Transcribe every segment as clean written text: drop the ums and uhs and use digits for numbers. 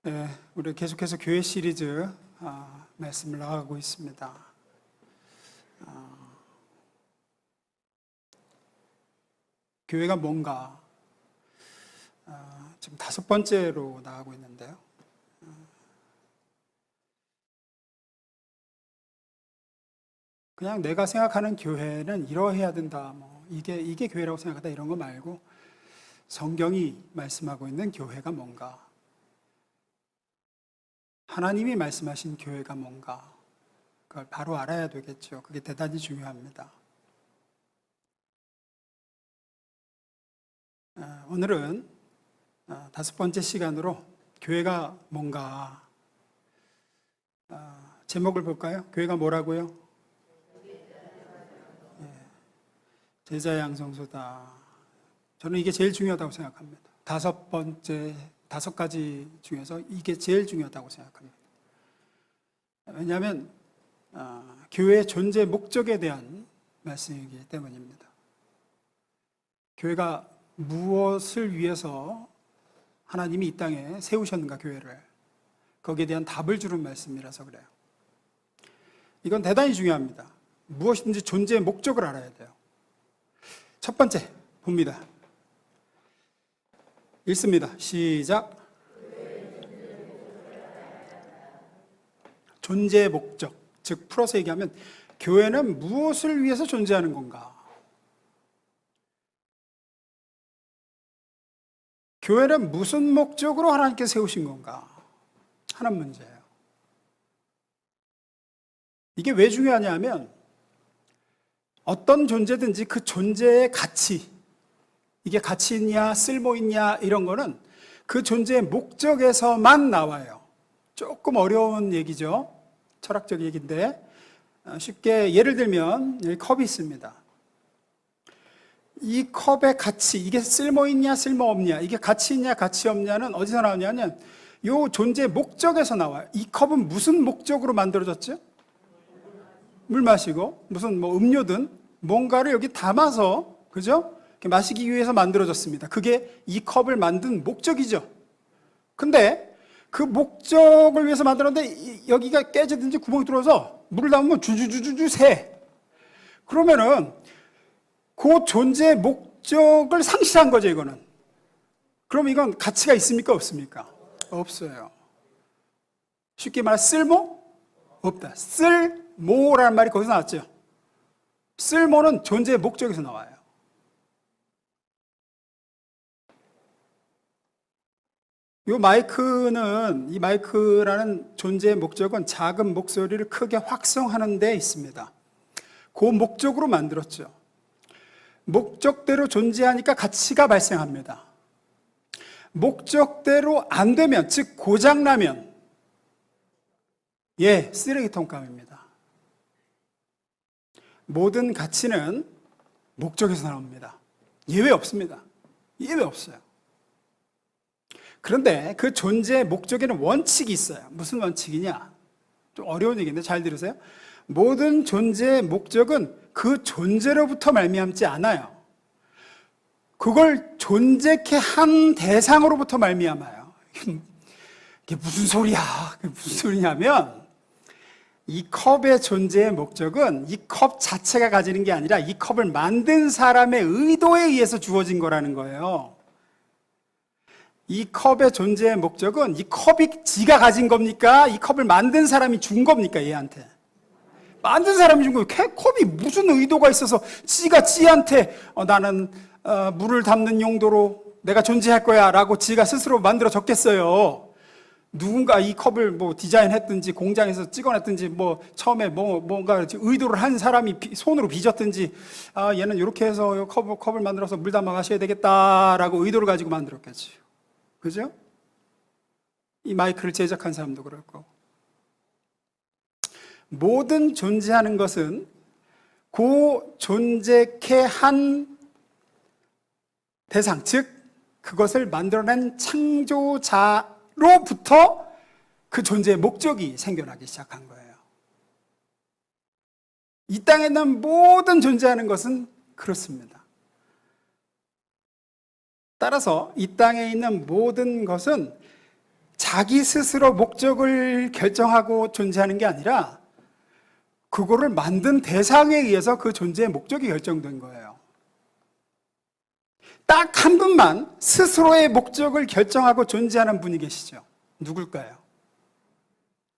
네, 우리 계속해서 교회 시리즈 말씀을 나가고 있습니다. 교회가 뭔가 지금 5번째로 나가고 있는데요. 그냥 내가 생각하는 교회는 이러해야 된다, 이게 교회라고 생각하다 이런 거 말고 성경이 말씀하고 있는 교회가 뭔가, 하나님이 말씀하신 교회가 뭔가, 그걸 바로 알아야 되겠죠. 그게 대단히 중요합니다. 오늘은 5번째 시간으로 교회가 뭔가, 제목을 볼까요? 교회가 뭐라고요? 제자의 양성소다. 저는 이게 제일 중요하다고 생각합니다. 5가지 중에서 이게 제일 중요하다고 생각합니다. 왜냐하면 교회의 존재 목적에 대한 말씀이기 때문입니다. 교회가 무엇을 위해서 하나님이 이 땅에 세우셨는가, 교회를, 거기에 대한 답을 주는 말씀이라서 그래요. 이건 대단히 중요합니다. 무엇이든지 존재의 목적을 알아야 돼요. 첫 번째 봅니다. 읽습니다. 시작. 존재의 목적, 즉 풀어서 얘기하면 교회는 무엇을 위해서 존재하는 건가? 교회는 무슨 목적으로 하나님께 세우신 건가 하는 문제예요. 이게 왜 중요하냐면 어떤 존재든지 그 존재의 가치, 이게 가치 있냐 쓸모 있냐 이런 거는 그 존재의 목적에서만 나와요. 조금 어려운 얘기죠. 철학적 얘기인데 쉽게 예를 들면 여기 컵이 있습니다. 이 컵의 가치, 이게 쓸모 있냐 쓸모 없냐, 이게 가치 있냐 가치 없냐는 어디서 나오냐면 이 존재의 목적에서 나와요. 이 컵은 무슨 목적으로 만들어졌죠? 물 마시고 무슨 음료든 뭔가를 여기 담아서, 그죠? 마시기 위해서 만들어졌습니다. 그게 이 컵을 만든 목적이죠. 근데 그 목적을 위해서 만들었는데 여기가 깨지든지 구멍이 뚫어서 물을 담으면 주주주주주 새. 그러면은 그 존재의 목적을 상실한 거죠, 이거는. 그럼 이건 가치가 있습니까, 없습니까? 없어요. 쉽게 말해 쓸모? 없다. 쓸모라는 말이 거기서 나왔죠. 쓸모는 존재의 목적에서 나와요. 이 마이크라는 존재의 목적은 작은 목소리를 크게 확성하는 데 있습니다. 그 목적으로 만들었죠. 목적대로 존재하니까 가치가 발생합니다. 목적대로 안 되면, 즉 고장나면 쓰레기통감입니다. 모든 가치는 목적에서 나옵니다. 예외 없습니다. 예외 없어요. 그런데 그 존재의 목적에는 원칙이 있어요. 무슨 원칙이냐? 좀 어려운 얘기인데 잘 들으세요. 모든 존재의 목적은 그 존재로부터 말미암지 않아요. 그걸 존재케 한 대상으로부터 말미암아요. 이게 무슨 소리야? 무슨 소리냐면 이 컵의 존재의 목적은 이 컵 자체가 가지는 게 아니라 이 컵을 만든 사람의 의도에 의해서 주어진 거라는 거예요. 이 컵의 존재의 목적은 이 컵이 지가 가진 겁니까? 이 컵을 만든 사람이 준 겁니까? 얘한테 만든 사람이 준 거예요. 컵이 무슨 의도가 있어서 지한테 나는 물을 담는 용도로 내가 존재할 거야 라고 지가 스스로 만들어 줬겠어요. 누군가 이 컵을 디자인했든지 공장에서 찍어냈든지 처음에 뭔가 의도를 한 사람이 손으로 빚었든지 얘는 이렇게 해서 컵을 만들어서 물 담아 마셔야 되겠다라고 의도를 가지고 만들었겠죠. 그죠? 이 마이크를 제작한 사람도 그럴 거고. 모든 존재하는 것은 그 존재케 한 대상, 즉 그것을 만들어낸 창조자로부터 그 존재의 목적이 생겨나기 시작한 거예요. 이 땅에 있는 모든 존재하는 것은 그렇습니다. 따라서 이 땅에 있는 모든 것은 자기 스스로 목적을 결정하고 존재하는 게 아니라 그거를 만든 대상에 의해서 그 존재의 목적이 결정된 거예요. 딱 한 분만 스스로의 목적을 결정하고 존재하는 분이 계시죠. 누굴까요?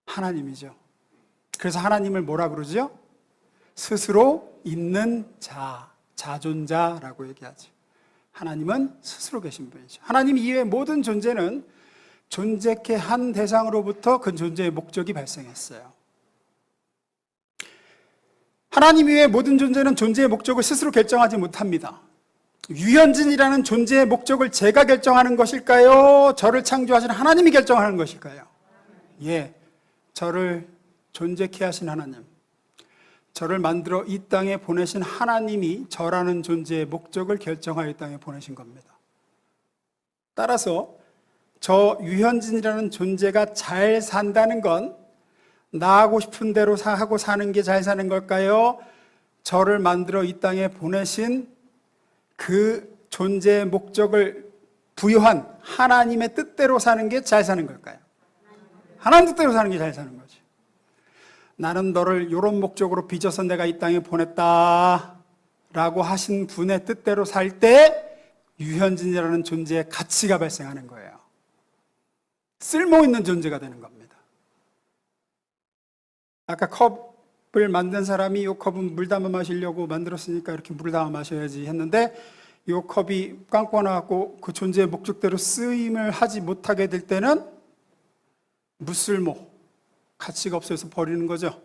하나님이죠. 그래서 하나님을 뭐라 그러죠? 스스로 있는 자, 자존자라고 얘기하죠. 하나님은 스스로 계신 분이죠. 하나님 이외의 모든 존재는 존재케 한 대상으로부터 그 존재의 목적이 발생했어요. 하나님 이외의 모든 존재는 존재의 목적을 스스로 결정하지 못합니다. 유현진이라는 존재의 목적을 제가 결정하는 것일까요? 저를 창조하신 하나님이 결정하는 것일까요? 예, 저를 존재케 하신 하나님, 저를 만들어 이 땅에 보내신 하나님이 저라는 존재의 목적을 결정하여 이 땅에 보내신 겁니다. 따라서 저 유현진이라는 존재가 잘 산다는 건 나 하고 싶은 대로 하고 사는 게 잘 사는 걸까요? 저를 만들어 이 땅에 보내신 그 존재의 목적을 부여한 하나님의 뜻대로 사는 게 잘 사는 걸까요? 하나님 뜻대로 사는 게 잘 사는 거죠. 나는 너를 이런 목적으로 빚어서 내가 이 땅에 보냈다 라고 하신 분의 뜻대로 살 때 유현진이라는 존재의 가치가 발생하는 거예요. 쓸모있는 존재가 되는 겁니다. 아까 컵을 만든 사람이 이 컵은 물 담아 마시려고 만들었으니까 이렇게 물을 담아 마셔야지 했는데 이 컵이 꽝꽝 나갖고 그 존재의 목적대로 쓰임을 하지 못하게 될 때는 무쓸모, 가치가 없어서 버리는 거죠.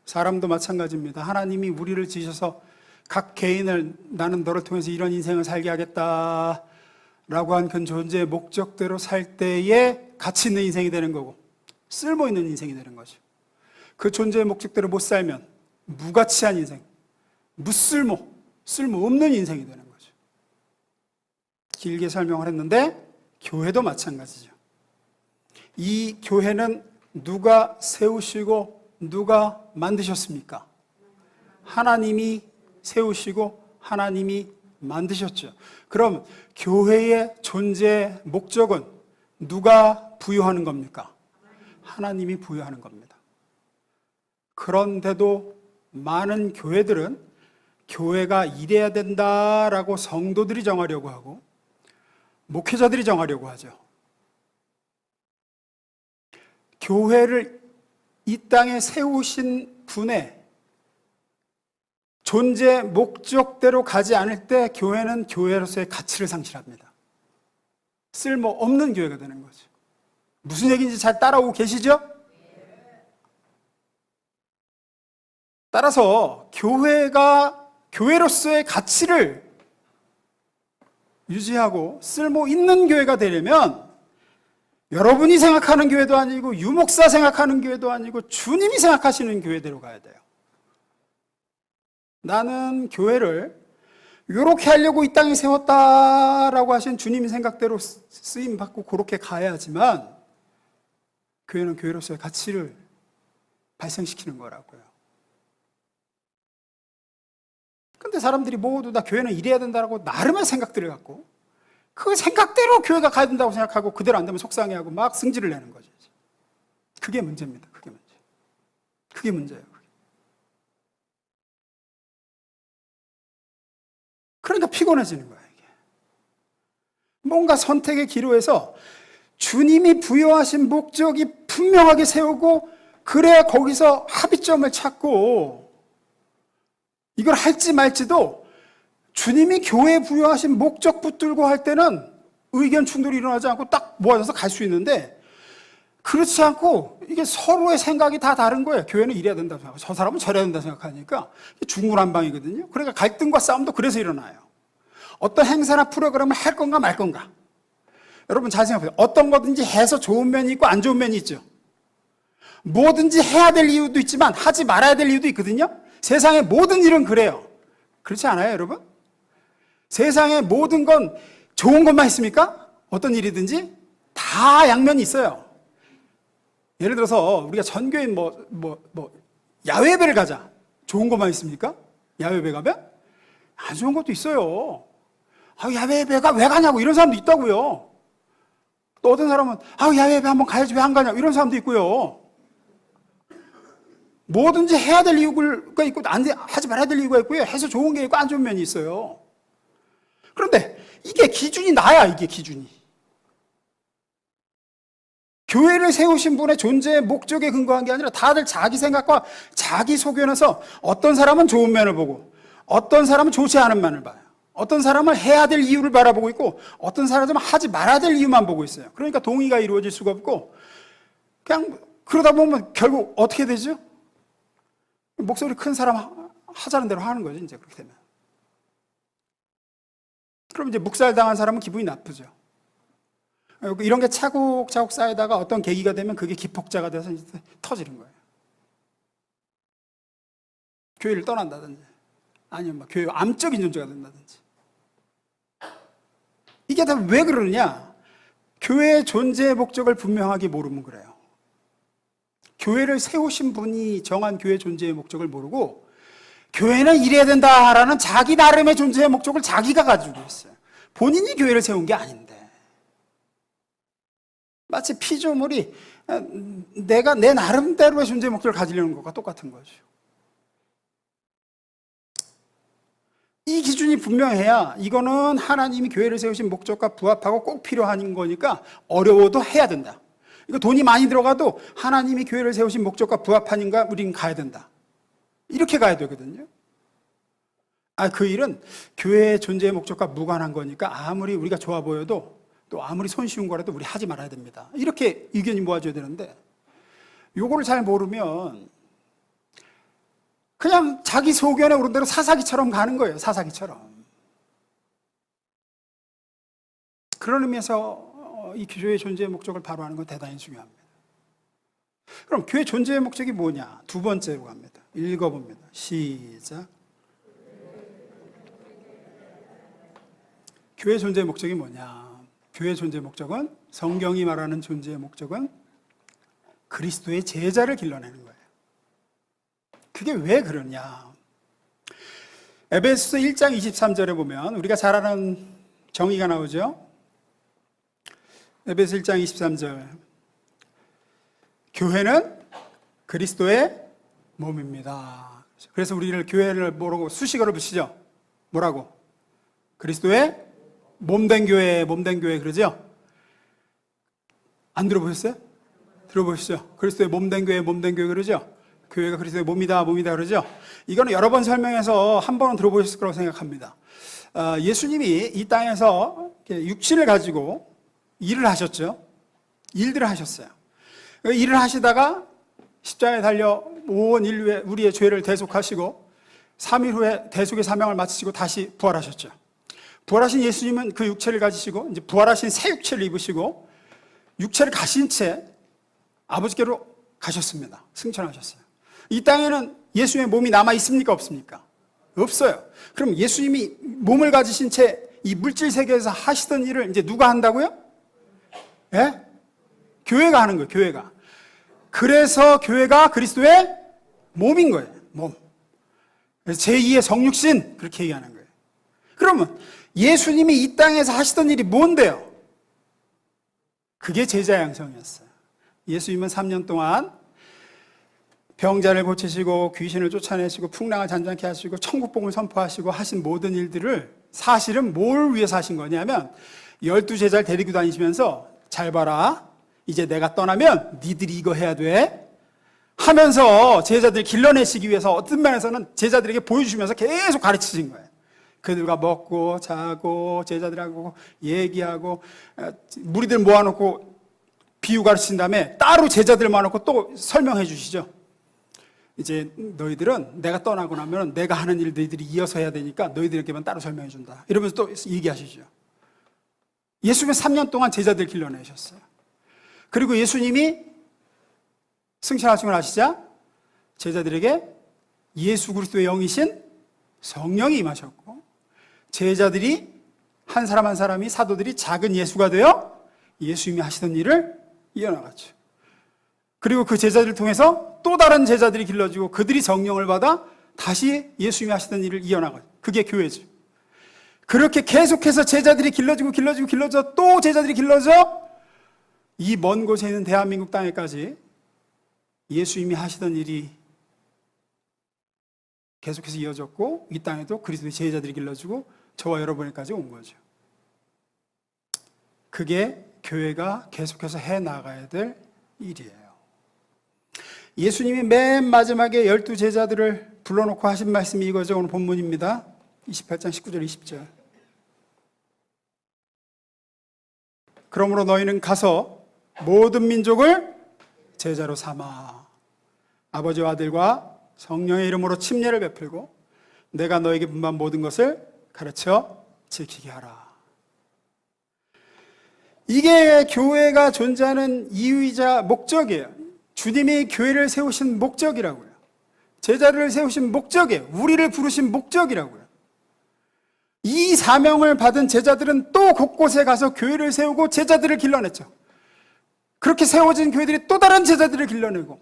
사람도 마찬가지입니다. 하나님이 우리를 지으셔서 각 개인을 나는 너를 통해서 이런 인생을 살게 하겠다 라고 한 그 존재의 목적대로 살 때에 가치 있는 인생이 되는 거고 쓸모 있는 인생이 되는 거죠. 그 존재의 목적대로 못 살면 무가치한 인생, 무쓸모, 쓸모없는 인생이 되는 거죠. 길게 설명을 했는데 교회도 마찬가지죠. 이 교회는 누가 세우시고 누가 만드셨습니까? 하나님이 세우시고 하나님이 만드셨죠. 그럼 교회의 존재 목적은 누가 부여하는 겁니까? 하나님이 부여하는 겁니다. 그런데도 많은 교회들은 교회가 이래야 된다라고 성도들이 정하려고 하고 목회자들이 정하려고 하죠. 교회를 이 땅에 세우신 분의 존재 목적대로 가지 않을 때 교회는 교회로서의 가치를 상실합니다. 쓸모없는 교회가 되는 거죠. 무슨 얘기인지 잘 따라오고 계시죠? 따라서 교회가 교회로서의 가치를 유지하고 쓸모 있는 교회가 되려면 여러분이 생각하는 교회도 아니고 유목사 생각하는 교회도 아니고 주님이 생각하시는 교회대로 가야 돼요. 나는 교회를 이렇게 하려고 이 땅에 세웠다라고 하신 주님의 생각대로 쓰임받고 그렇게 가야지만 교회는 교회로서의 가치를 발생시키는 거라고요. 근데 사람들이 모두 다 교회는 이래야 된다라고 나름의 생각들을 갖고 그 생각대로 교회가 가야 된다고 생각하고 그대로 안 되면 속상해하고 막 승질을 내는 거죠. 그게 문제입니다. 그게 문제. 그게 문제예요. 그러니까 피곤해지는 거예요, 이게. 뭔가 선택의 기로에서 주님이 부여하신 목적이 분명하게 세우고 그래야 거기서 합의점을 찾고 이걸 할지 말지도 주님이 교회에 부여하신 목적 붙들고 할 때는 의견 충돌이 일어나지 않고 딱 모아져서 갈 수 있는데 그렇지 않고 이게 서로의 생각이 다 다른 거예요. 교회는 이래야 된다고 생각하고 저 사람은 저래야 된다고 생각하니까 중구난방이거든요. 그러니까 갈등과 싸움도 그래서 일어나요. 어떤 행사나 프로그램을 할 건가 말 건가. 여러분 잘 생각해보세요. 어떤 거든지 해서 좋은 면이 있고 안 좋은 면이 있죠. 뭐든지 해야 될 이유도 있지만 하지 말아야 될 이유도 있거든요. 세상의 모든 일은 그래요. 그렇지 않아요, 여러분? 세상의 모든 건 좋은 것만 있습니까? 어떤 일이든지 다 양면이 있어요. 예를 들어서 우리가 전교인 야외 예배를 가자. 좋은 것만 있습니까? 야외 예배 가면? 안 좋은 것도 있어요. 야외 예배가 왜 가냐고 이런 사람도 있다고요. 또 어떤 사람은 야외 한번 가야지 왜 안 가냐 이런 사람도 있고요. 뭐든지 해야 될 이유가 있고 하지 말아야 될 이유가 있고요. 해서 좋은 게 있고 안 좋은 면이 있어요. 그런데 이게 기준이 나야. 이게 기준이. 교회를 세우신 분의 존재의 목적에 근거한 게 아니라 다들 자기 생각과 자기 소견에서 어떤 사람은 좋은 면을 보고 어떤 사람은 좋지 않은 면을 봐요. 어떤 사람은 해야 될 이유를 바라보고 있고 어떤 사람은 하지 말아야 될 이유만 보고 있어요. 그러니까 동의가 이루어질 수가 없고 그냥 그러다 보면 결국 어떻게 되죠? 목소리 큰 사람 하자는 대로 하는 거죠. 이제 그렇게 되면. 그럼 이제 묵살당한 사람은 기분이 나쁘죠. 이런 게 차곡차곡 쌓이다가 어떤 계기가 되면 그게 기폭자가 돼서 이제 터지는 거예요. 교회를 떠난다든지 아니면 막 교회가 암적인 존재가 된다든지. 이게 다 왜 그러느냐? 교회의 존재의 목적을 분명하게 모르면 그래요. 교회를 세우신 분이 정한 교회 존재의 목적을 모르고 교회는 이래야 된다라는 자기 나름의 존재의 목적을 자기가 가지고 있어요. 본인이 교회를 세운 게 아닌데. 마치 피조물이 내가 내 나름대로의 존재의 목적을 가지려는 것과 똑같은 거죠. 이 기준이 분명해야 이거는 하나님이 교회를 세우신 목적과 부합하고 꼭 필요한 거니까 어려워도 해야 된다. 이거 돈이 많이 들어가도 하나님이 교회를 세우신 목적과 부합하니까 우리는 가야 된다. 이렇게 가야 되거든요. 그 일은 교회의 존재의 목적과 무관한 거니까 아무리 우리가 좋아 보여도 또 아무리 손쉬운 거라도 우리 하지 말아야 됩니다. 이렇게 의견이 모아져야 되는데 요거를 잘 모르면 그냥 자기 소견에 오른 대로 사사기처럼 가는 거예요. 사사기처럼. 그런 의미에서 이 교회의 존재의 목적을 바로 하는 건 대단히 중요합니다. 그럼 교회 존재의 목적이 뭐냐? 두 번째로 갑니다. 읽어봅니다. 시작. 교회 존재의 목적이 뭐냐? 교회 존재의 목적은 성경이 말하는 존재의 목적은 그리스도의 제자를 길러내는 거예요. 그게 왜 그러냐? 에베소서 1장 23절에 보면 우리가 잘 아는 정의가 나오죠. 에베소 1장 23절. 교회는 그리스도의 몸입니다. 그래서 우리를 교회를 뭐라고 수식어를 붙이죠. 뭐라고? 그리스도의 몸된 교회, 몸된 교회 그러죠? 안 들어보셨어요? 들어보시죠. 그리스도의 몸된 교회, 몸된 교회 그러죠? 교회가 그리스도의 몸이다, 몸이다 그러죠? 이거는 여러 번 설명해서 한 번은 들어보셨을 거라고 생각합니다. 예수님이 이 땅에서 육신을 가지고 일을 하셨죠. 일들을 하셨어요. 일을 하시다가 십자가에 달려 온 인류의 우리의 죄를 대속하시고 3일 후에 대속의 사명을 마치시고 다시 부활하셨죠. 부활하신 예수님은 그 육체를 가지시고 이제 부활하신 새 육체를 입으시고 육체를 가신 채 아버지께로 가셨습니다. 승천하셨어요. 이 땅에는 예수님의 몸이 남아 있습니까? 없습니까? 없어요. 그럼 예수님이 몸을 가지신 채 이 물질 세계에서 하시던 일을 이제 누가 한다고요? 예? 교회가 하는 거예요. 교회가. 그래서 교회가 그리스도의 몸인 거예요. 몸. 제2의 성육신 그렇게 얘기하는 거예요. 그러면 예수님이 이 땅에서 하시던 일이 뭔데요? 그게 제자 양성이었어요. 예수님은 3년 동안 병자를 고치시고 귀신을 쫓아내시고 풍랑을 잔잔케 하시고 천국복음을 선포하시고 하신 모든 일들을 사실은 뭘 위해서 하신 거냐면 12제자를 데리고 다니시면서 잘 봐라. 이제 내가 떠나면 니들이 이거 해야 돼. 하면서 제자들 길러내시기 위해서 어떤 면에서는 제자들에게 보여주시면서 계속 가르치신 거예요. 그들과 먹고 자고 제자들하고 얘기하고 무리들 모아놓고 비유 가르친 다음에 따로 제자들 모아놓고 또 설명해 주시죠. 이제 너희들은 내가 떠나고 나면 내가 하는 일 너희들이 이어서 해야 되니까 너희들에게만 따로 설명해 준다. 이러면서 또 얘기하시죠. 예수님은 3년 동안 제자들 길러내셨어요. 그리고 예수님이 승천하신 걸 아시자 제자들에게 예수 그리스도의 영이신 성령이 임하셨고 제자들이 한 사람 한 사람이 사도들이 작은 예수가 되어 예수님이 하시던 일을 이어나갔죠. 그리고 그 제자들을 통해서 또 다른 제자들이 길러지고 그들이 성령을 받아 다시 예수님이 하시던 일을 이어나가요. 그게 교회죠. 그렇게 계속해서 제자들이 길러지고 또 제자들이 길러져 이 먼 곳에 있는 대한민국 땅에까지 예수님이 하시던 일이 계속해서 이어졌고, 이 땅에도 그리스도의 제자들이 길러주고 저와 여러분에까지 온 거죠. 그게 교회가 계속해서 해나가야 될 일이에요. 예수님이 맨 마지막에 12 제자들을 불러놓고 하신 말씀이 이거죠. 오늘 본문입니다. 28장 19절 20절. 그러므로 너희는 가서 모든 민족을 제자로 삼아 아버지와 아들과 성령의 이름으로 침례를 베풀고 내가 너에게 분부한 모든 것을 가르쳐 지키게 하라. 이게 교회가 존재하는 이유이자 목적이에요. 주님이 교회를 세우신 목적이라고요. 제자를 세우신 목적이에요. 우리를 부르신 목적이라고요. 이 사명을 받은 제자들은 또 곳곳에 가서 교회를 세우고 제자들을 길러냈죠. 그렇게 세워진 교회들이 또 다른 제자들을 길러내고,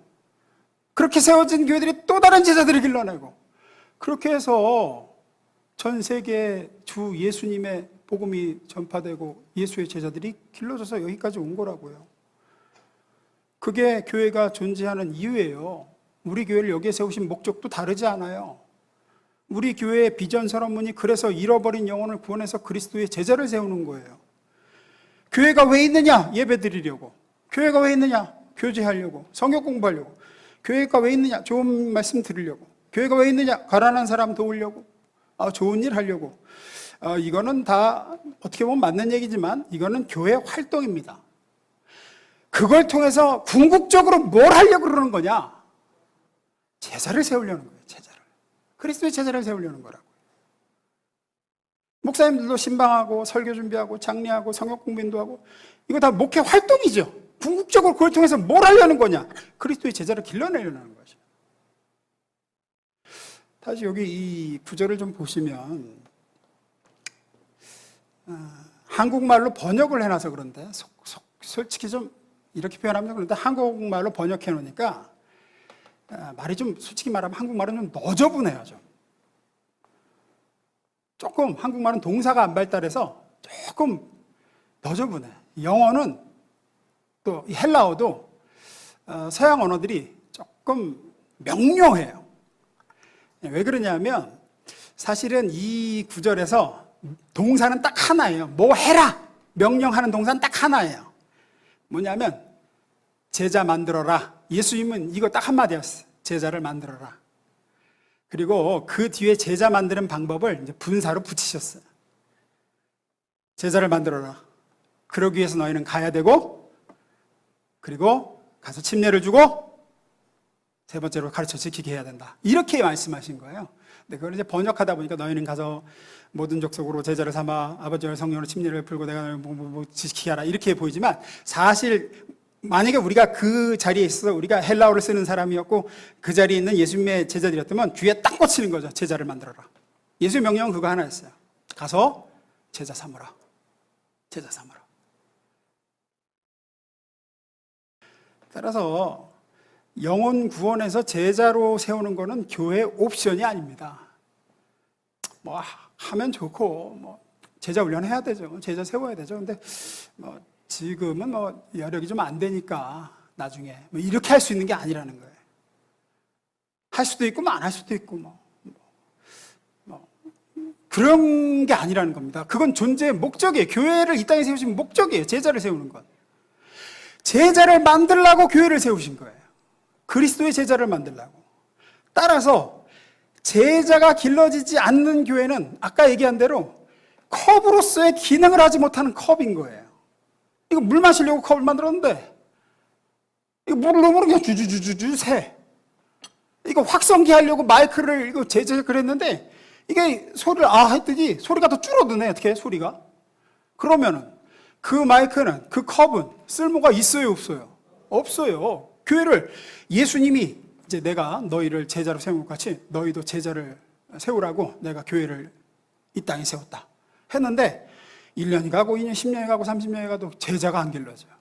그렇게 세워진 교회들이 또 다른 제자들을 길러내고, 그렇게 해서 전 세계에 주 예수님의 복음이 전파되고 예수의 제자들이 길러져서 여기까지 온 거라고요. 그게 교회가 존재하는 이유예요. 우리 교회를 여기에 세우신 목적도 다르지 않아요. 우리 교회의 비전 선언문이 그래서 잃어버린 영혼을 구원해서 그리스도의 제자를 세우는 거예요. 교회가 왜 있느냐? 예배 드리려고. 교회가 왜 있느냐? 교제하려고. 성경 공부하려고. 교회가 왜 있느냐? 좋은 말씀 들으려고. 교회가 왜 있느냐? 가난한 사람 도우려고. 좋은 일 하려고. 이거는 다 어떻게 보면 맞는 얘기지만 이거는 교회 활동입니다. 그걸 통해서 궁극적으로 뭘 하려고 그러는 거냐? 제자를 세우려는 거예요. 제자를. 그리스도의 제자를 세우려는 거라고요. 목사님들도 신방하고 설교 준비하고 장례하고 성역 공부인도하고 이거 다 목회 활동이죠. 궁극적으로 그걸 통해서 뭘 하려는 거냐? 그리스도의 제자를 길러내려는 거죠. 다시 여기 이 구절을 좀 보시면 한국말로 번역을 해놔서 그런데 솔직히 좀 이렇게 표현하면 그런데 한국말로 번역해 놓으니까 말이 좀 솔직히 말하면 한국말은 좀 너저분해요. 조금 한국말은 동사가 안 발달해서 조금 너저분해. 영어는 또 헬라어도 서양 언어들이 조금 명료해요. 왜 그러냐면 사실은 이 구절에서 동사는 딱 하나예요. 뭐 해라! 명령하는 동사는 딱 하나예요. 뭐냐면 제자 만들어라. 예수님은 이거 딱 한마디였어요. 제자를 만들어라. 그리고 그 뒤에 제자 만드는 방법을 이제 분사로 붙이셨어요. 제자를 만들어라. 그러기 위해서 너희는 가야 되고, 그리고 가서 침례를 주고, 세 번째로 가르쳐 지키게 해야 된다. 이렇게 말씀하신 거예요. 근데 그걸 이제 번역하다 보니까 너희는 가서 모든 족속으로 제자를 삼아 아버지와 성령으로 침례를 베풀고 내가 너희를 지키게 하라. 이렇게 보이지만 사실 만약에 우리가 그 자리에 있어서 우리가 헬라어를 쓰는 사람이었고 그 자리에 있는 예수님의 제자들이었다면 귀에 딱 꽂히는 거죠. 제자를 만들어라. 예수의 명령은 그거 하나였어요. 가서 제자 삼으라. 제자 삼으라. 따라서 영혼 구원에서 제자로 세우는 거는 교회 옵션이 아닙니다. 뭐 하면 좋고 뭐 제자 훈련해야 되죠. 제자 세워야 되죠. 근데 뭐 지금은 뭐 여력이 좀 안 되니까 나중에 뭐 이렇게 할 수 있는 게 아니라는 거예요. 할 수도 있고 뭐 안 할 수도 있고 뭐 그런 게 아니라는 겁니다. 그건 존재의 목적이에요. 교회를 이 땅에 세우신 목적이에요. 제자를 세우는 것. 제자를 만들려고 교회를 세우신 거예요. 그리스도의 제자를 만들려고. 따라서 제자가 길러지지 않는 교회는 아까 얘기한 대로 컵으로서의 기능을 하지 못하는 컵인 거예요. 이거 물 마시려고 컵을 만들었는데 이거 물을 넣으면 그냥 주주주주주 새. 이거 확성기 하려고 마이크를 이거 제작을 했는데 이게 소리를 했더니 소리가 더 줄어드네. 어떻게 소리가? 그러면은 그 마이크는 그 컵은 쓸모가 있어요, 없어요? 없어요. 교회를 예수님이 이제 내가 너희를 제자로 세운 것 같이 너희도 제자를 세우라고 내가 교회를 이 땅에 세웠다 했는데 1년이 가고 2년, 10년이 가고 30년이 가도 제자가 안 길러져요.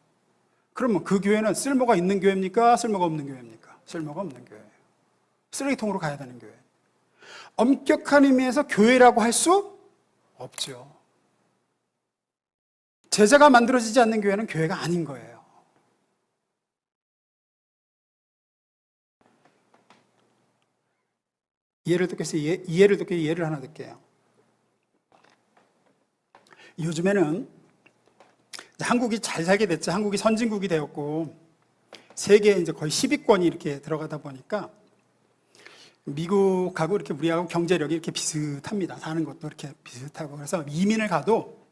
그러면 그 교회는 쓸모가 있는 교회입니까? 쓸모가 없는 교회입니까? 쓸모가 없는 교회예요. 쓰레기통으로 가야 되는 교회. 엄격한 의미에서 교회라고 할 수 없죠. 제자가 만들어지지 않는 교회는 교회가 아닌 거예요. 이해를 돕기 위해서 이해를 돕기 위해서 예를 하나 들게요. 요즘에는 한국이 잘 살게 됐죠. 한국이 선진국이 되었고 세계 이제 거의 10위권이 이렇게 들어가다 보니까 미국하고 이렇게 우리하고 경제력이 이렇게 비슷합니다. 사는 것도 이렇게 비슷하고 그래서 이민을 가도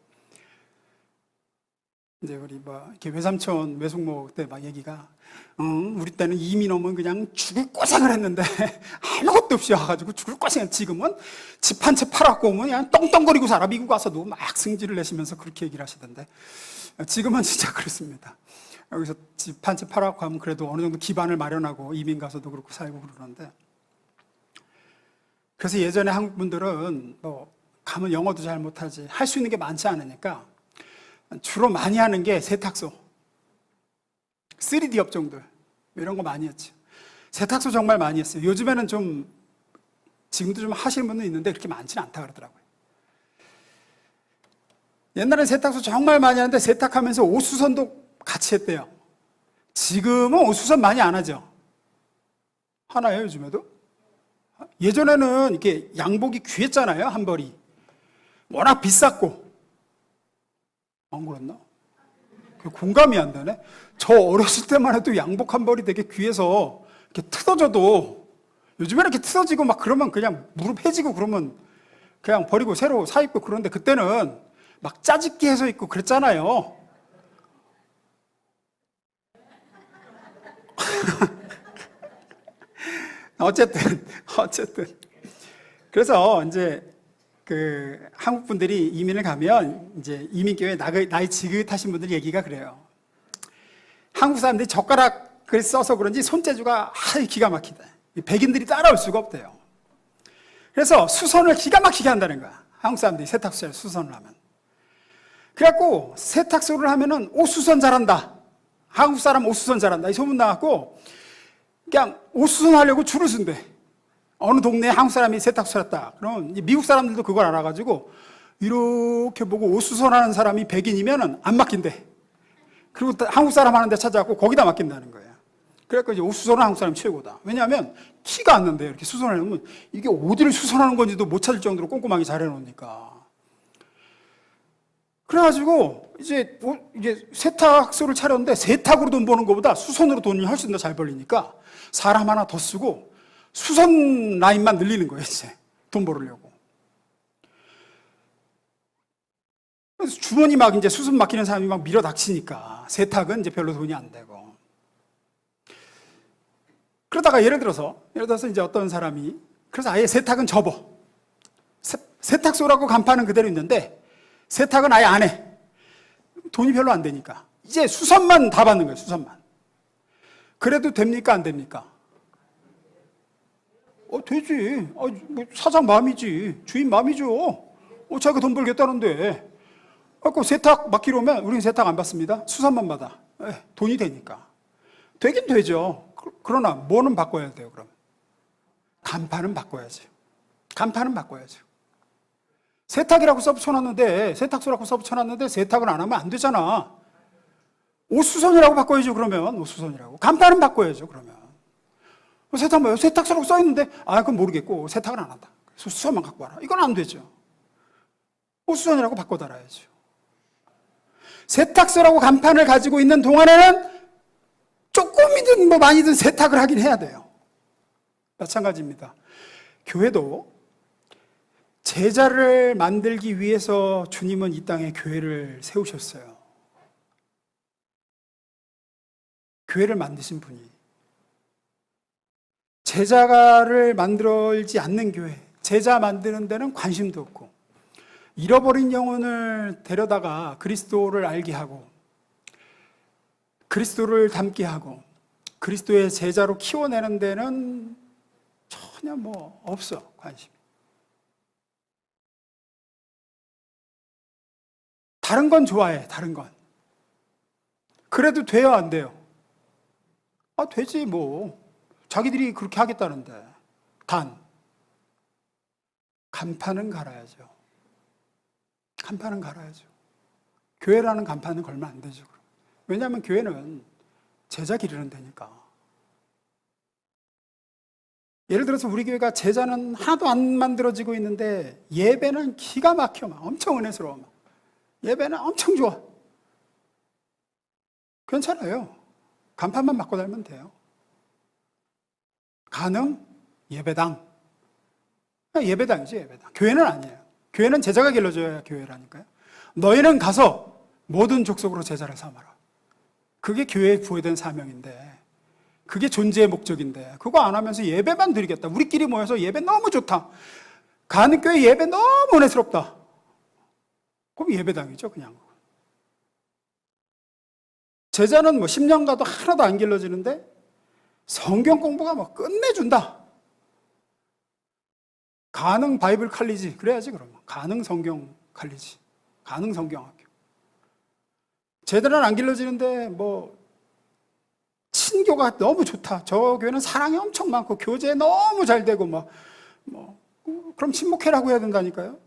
이제 우리 뭐 이렇게 외삼촌 외숙모 때 막 얘기가 우리 때는 이민 오면 그냥 죽을 고생을 했는데 아무것도 없이 와가지고 죽을 고생. 지금은 집 한 채 팔았고 오면 그냥 떵떵거리고 살아. 미국 와서도 막 승질을 내시면서 그렇게 얘기를 하시던데 지금은 진짜 그렇습니다. 여기서 집 한 채 팔았고 하면 그래도 어느 정도 기반을 마련하고 이민 가서도 그렇고 살고 그러는데 그래서 예전에 한국 분들은 뭐 가면 영어도 잘 못하지 할 수 있는 게 많지 않으니까 주로 많이 하는 게 세탁소, 3D 업종들 이런 거 많이 했죠. 세탁소 정말 많이 했어요. 요즘에는 좀 지금도 좀 하시는 분도 있는데 그렇게 많지는 않다 그러더라고요. 옛날엔 세탁소 정말 많이 하는데 세탁하면서 옷수선도 같이 했대요. 지금은 옷수선 많이 안 하죠. 하나요 요즘에도? 예전에는 이렇게 양복이 귀했잖아요. 한 벌이 워낙 비쌌고 안 그렇나? 공감이 안 되네. 저 어렸을 때만 해도 양복 한 벌이 되게 귀해서 이렇게 뜯어져도 요즘에는 이렇게 뜯어지고 막 그러면 그냥 무릎 해지고 그러면 그냥 버리고 새로 사 입고 그런데 그때는 막 짜집기 해서 입고 그랬잖아요. 어쨌든 그래서 이제 그 한국 분들이 이민을 가면 이제 이민교회 나이 지긋하신 분들 얘기가 그래요. 한국 사람들이 젓가락을 써서 그런지 손재주가 기가 막히다. 백인들이 따라올 수가 없대요. 그래서 수선을 기가 막히게 한다는 거야. 한국 사람들이 세탁소에 수선을 하면. 그래갖고 세탁소를 하면은 옷 수선 잘한다. 한국 사람 옷 수선 잘한다. 이 소문 나갖고 그냥 옷 수선하려고 줄을 쓴대. 어느 동네에 한국 사람이 세탁소 했다. 그럼 미국 사람들도 그걸 알아가지고 이렇게 보고 옷 수선하는 사람이 백인이면은 안 맡긴대. 그리고 한국 사람 하는 데 찾아갖고 거기다 맡긴다는 거예요. 그래갖고 이제 옷 수선은 한국 사람이 최고다. 왜냐하면 티가 안 난대요. 이렇게 수선해 놓으면 이게 어디를 수선하는 건지도 못 찾을 정도로 꼼꼼하게 잘 해놓으니까. 그래가지고 이제 세탁소를 차렸는데 세탁으로 돈 버는 것보다 수선으로 돈이 훨씬 더 잘 벌리니까 사람 하나 더 쓰고 수선 라인만 늘리는 거예요, 이제. 돈 벌으려고. 그래서 주머니 막 이제 수선 맡기는 사람이 막 밀어 닥치니까 세탁은 이제 별로 돈이 안 되고. 그러다가 예를 들어서 이제 어떤 사람이 그래서 아예 세탁은 접어. 세탁소라고 간판은 그대로 있는데 세탁은 아예 안 해. 돈이 별로 안 되니까. 이제 수선만 다 받는 거예요, 수선만. 그래도 됩니까, 안 됩니까? 되지. 뭐 사장 마음이지. 주인 마음이죠. 자기가 돈 벌겠다는데. 그 세탁 맡기로 오면 우리는 세탁 안 받습니다. 수선만 받아. 돈이 되니까. 되긴 되죠. 그러나 뭐는 바꿔야 돼요, 그럼? 간판은 바꿔야죠. 간판은 바꿔야죠. 세탁이라고 써붙여놨는데, 세탁소라고 써붙여놨는데 세탁을 안 하면 안 되잖아. 옷수선이라고 바꿔야죠, 그러면. 옷수선이라고. 간판은 바꿔야죠, 그러면. 세탁소라고 써있는데, 그건 모르겠고, 세탁은 안 한다. 수선만 갖고 와라. 이건 안 되죠. 옷수선이라고 바꿔 달아야죠. 세탁소라고 간판을 가지고 있는 동안에는 조금이든 뭐 많이든 세탁을 하긴 해야 돼요. 마찬가지입니다. 교회도 제자를 만들기 위해서 주님은 이 땅에 교회를 세우셨어요. 교회를 만드신 분이. 제자를 만들지 않는 교회, 제자 만드는 데는 관심도 없고, 잃어버린 영혼을 데려다가 그리스도를 알게 하고, 그리스도를 닮게 하고, 그리스도의 제자로 키워내는 데는 전혀 없어, 관심이. 다른 건 좋아해, 다른 건. 그래도 돼요, 안 돼요? 되지, 자기들이 그렇게 하겠다는데. 간판은 갈아야죠. 간판은 갈아야죠. 교회라는 간판은 걸면 안 되죠. 왜냐하면 교회는 제자 기르는 데니까. 예를 들어서 우리 교회가 제자는 하나도 안 만들어지고 있는데 예배는 기가 막혀, 막 엄청 은혜스러워, 막. 예배는 엄청 좋아. 괜찮아요. 간판만 바꿔 달면 돼요. 가능? 예배당. 예배당이지, 예배당. 교회는 아니에요. 교회는 제자가 길러줘야 교회라니까요. 너희는 가서 모든 족속으로 제자를 삼아라. 그게 교회에 부여된 사명인데, 그게 존재의 목적인데, 그거 안 하면서 예배만 드리겠다. 우리끼리 모여서 예배 너무 좋다. 가는 교회 예배 너무 은혜스럽다. 그럼 예배당이죠, 그냥. 제자는 뭐 10년 가도 하나도 안 길러지는데 성경 공부가 뭐 끝내준다. 가능 바이블 칼리지 그래야지. 그러면 가능 성경 칼리지, 가능 성경학교. 제대로는 안 길러지는데 뭐 친교가 너무 좋다. 저 교회는 사랑이 엄청 많고 교제 너무 잘 되고 그럼 친목회라고 해야 된다니까요.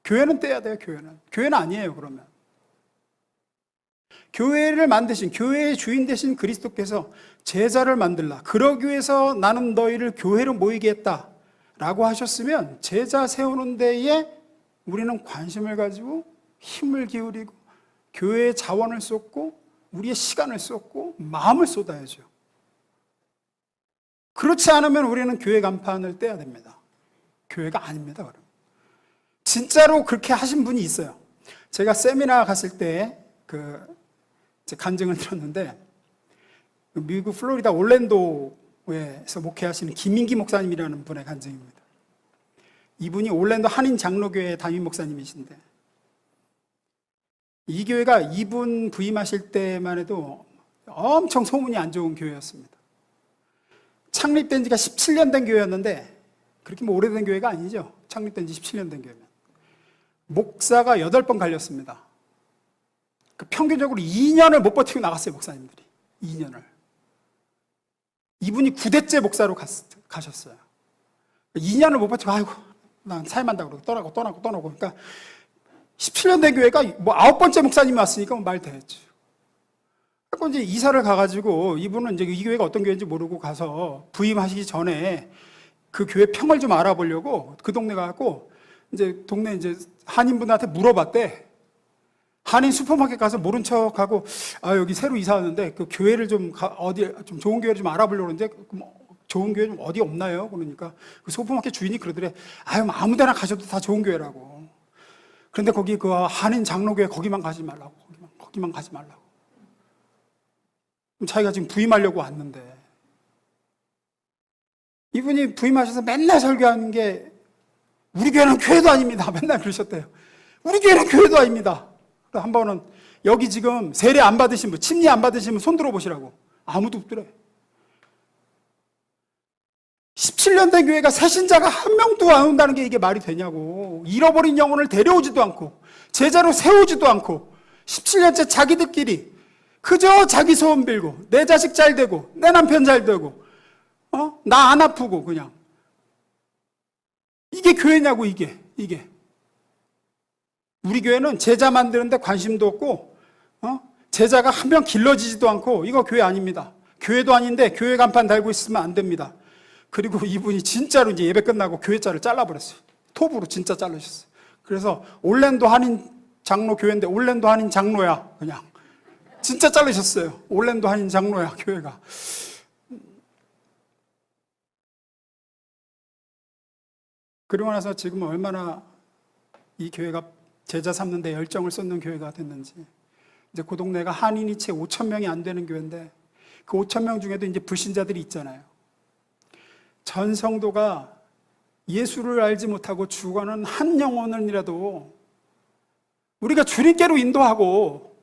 교회는 떼야 돼요. 교회는 아니에요. 그러면 교회를 만드신, 교회의 주인 되신 그리스도께서 제자를 만들라, 그러기 위해서 나는 너희를 교회로 모이게 했다 라고 하셨으면 제자 세우는 데에 우리는 관심을 가지고 힘을 기울이고 교회의 자원을 쏟고 우리의 시간을 쏟고 마음을 쏟아야죠. 그렇지 않으면 우리는 교회 간판을 떼야 됩니다. 교회가 아닙니다. 그럼 진짜로 그렇게 하신 분이 있어요. 제가 세미나 갔을 때 간증을 들었는데, 미국 플로리다 올랜도에서 목회하시는 김민기 목사님이라는 분의 간증입니다. 이분이 올랜도 한인 장로교회 담임 목사님이신데, 이 교회가 이분 부임하실 때만 해도 엄청 소문이 안 좋은 교회였습니다. 창립된 지가 17년 된 교회였는데, 그렇게 뭐 오래된 교회가 아니죠. 창립된 지 17년 된 교회면. 목사가 8번 갈렸습니다. 평균적으로 2년을 못 버티고 나갔어요, 목사님들이. 2년을. 이분이 9대째 목사로 가셨어요. 2년을 못 버티고, 아이고, 난 사임한다고 그러고 떠나고. 그러니까 17년 된 교회가 뭐 9번째 목사님이 왔으니까 말 대했죠. 그래서 이제 이사를 가가지고 이분은 이제 이 교회가 어떤 교회인지 모르고 가서 부임하시기 전에 그 교회 평을 좀 알아보려고 그 동네 가고 이제 동네 이제 한인분한테 물어봤대. 한인 슈퍼마켓 가서 모른 척하고, 여기 새로 이사 왔는데 그 교회를 좀 어디 좀 좋은 교회를 좀 알아보려고 하는데 좋은 교회 좀 어디 없나요? 그러니까 그 슈퍼마켓 주인이 그러더래. 뭐 아무데나 가셔도 다 좋은 교회라고. 그런데 거기 그 한인 장로교회 거기만 가지 말라고. 거기만 가지 말라고. 자기가 지금 부임하려고 왔는데, 이분이 부임하셔서 맨날 설교하는 게 우리 교회는 교회도 아닙니다. 맨날 그러셨대요. 우리 교회는 교회도 아닙니다. 한 번은 여기 지금 세례 안 받으신 분, 침례 안 받으신 분 손 들어보시라고. 아무도 없더래. 17년 된 교회가 새신자가 한 명도 안 온다는 게 이게 말이 되냐고. 잃어버린 영혼을 데려오지도 않고 제자로 세우지도 않고 17년째 자기들끼리 그저 자기 소원 빌고 내 자식 잘 되고 내 남편 잘 되고 나 안 아프고 그냥. 이게 교회냐고. 이게 우리 교회는 제자 만드는데 관심도 없고 제자가 한 명 길러지지도 않고 이거 교회 아닙니다. 교회도 아닌데 교회 간판 달고 있으면 안 됩니다. 그리고 이분이 진짜로 이제 예배 끝나고 교회자를 잘라버렸어요. 톱으로 진짜 잘라셨어요. 그래서 올랜도 한인 장로 교회인데 올랜도 한인 장로야. 그냥 진짜 잘라셨어요. 올랜도 한인 장로야 교회가. 그리고 나서 지금 얼마나 이 교회가 제자 삼는 데 열정을 쏟는 교회가 됐는지. 이제 그 동네가 한인이 채 5,000명이 안 되는 교회인데 그 5,000명 중에도 이제 불신자들이 있잖아요. 전 성도가 예수를 알지 못하고 죽어가는 한 영혼이라도 우리가 주님께로 인도하고